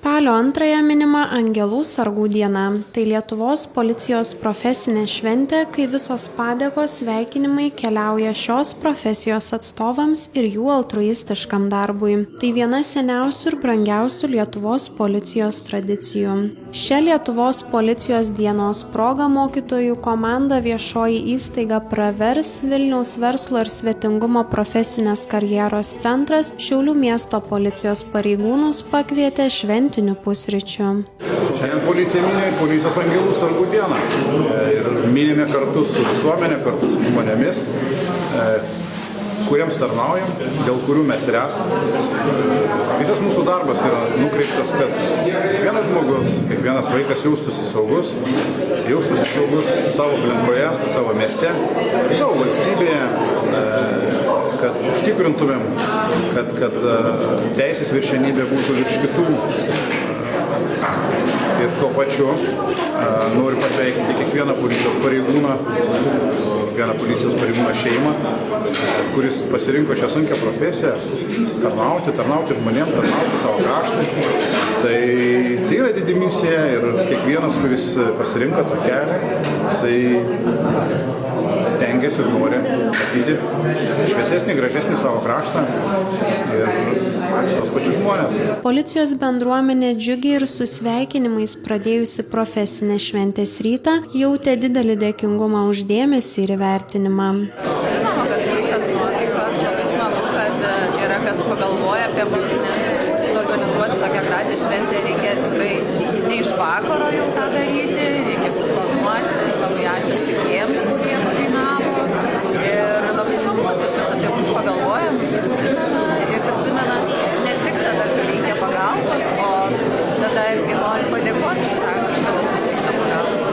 Spalio 2 minima Angelų sargų diena. Tai Lietuvos policijos profesinė šventė, kai visos padėkos sveikinimai keliauja šios profesijos atstovams ir jų altruistiškam darbui. Tai viena seniausių ir brangiausių Lietuvos policijos tradicijų. Šią Lietuvos policijos dienos progą mokytojų komanda viešoji įstaiga Pravers, Vilniaus verslo ir svetingumo profesinės karjeros centras Šiaulių miesto policijos pareigūnus pakvietė šventinių pusryčių. Šiandien policija minė policijos Angelų sargų dieną ir minime kartu su visuomenė, kartu su žmonėmis, kuriems tarnaujam, dėl kurių mes ir esame. Visas mūsų darbas yra nukreiptas, kad kiekvienas žmogus, kiekvienas vaikas jaustųsi saugus savo aplinkoje, savo mieste, savo valstybėje, kad užtikrintumėm, kad teisės viršenybė būtų virš kitų. Ir tuo pačiu noriu pasveikinti kiekvieną policijos pareigūną šeimą, kuris pasirinko šią sunkią profesiją, tarnauti žmonėms, tarnauti savo kraštui. Tai yra didi misija ir kiekvienas, kuris pasirinko tą kelią, jisai stengiasi ir nori matyti šviesesnį, gražesnį savo kraštą ir tos pačius žmonės. Policijos bendruomenė džiugiai ir su sveikinimais pradėjusi profesinę šventės rytą jautė didelį dėkingumą už dėmesį ir įvertinimą. Žinoma, kad puikios nuotaikos, labai smagu, kad yra kas pagalvoja apie mus, nes organizuoti tokią gražią šventę reikia tikrai ne iš vakaro jau tą daryti, reikia suplanuoti. Labai ačiū tikėjams, kurie dainavo ir labai smagu, kad šis apie mus pagalvoja, mus prisimena ne tik tada, kai reikia pagalbos, o tada irgi nori padėkoti už tą suteiktą pagalbą.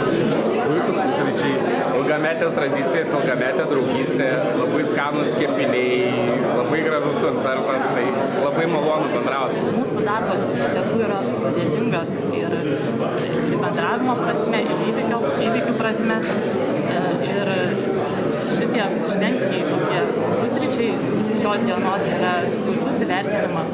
Puikus pusryčiai, ilgametės tradicijas, ilgametė draugystė, labai skanūs kepiniai, labai gražus koncertas, tai labai malonu bendrauti. Mūsų darbas iš tiesų yra sudėtingas ir bendravimo prasme, ir įvykių prasme. Ir šitie šventiniai tokie pusryčiai šios dienos yra puikus įvertinimas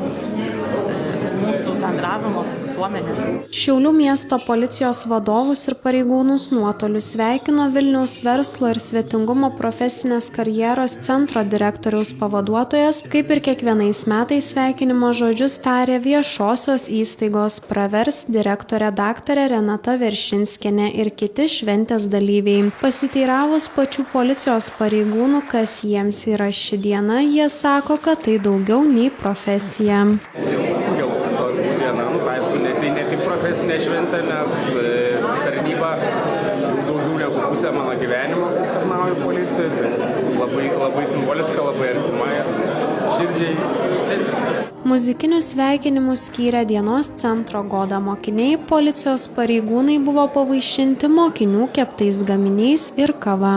mūsų bendravimo su visuomenė. Šiaulių miesto policijos vadovus ir pareigūnus nuotoliu sveikino Vilniaus verslo ir svetingumo profesinės karjeros centro direktoriaus pavaduotojas, kaip ir kiekvienais metais sveikinimo žodžius tarė viešosios įstaigos Pravers direktorė daktarė Renata Veršinskienė ir kiti šventės dalyviai. Pasiteiravus pačių policijos pareigūnų, kas jiems yra ši diena, jie sako, kad tai daugiau nei profesija. Ne tik profesinė šventė, nes tarnyba daugiau negu pusę mano gyvenimo tarnauju policijoje. Labai simboliška, labai artima ir širdžiai. Muzikinius sveikinimus skyrė dienos centro Goda mokiniai, policijos pareigūnai buvo pavaišinti mokinių keptais gaminiais ir kava.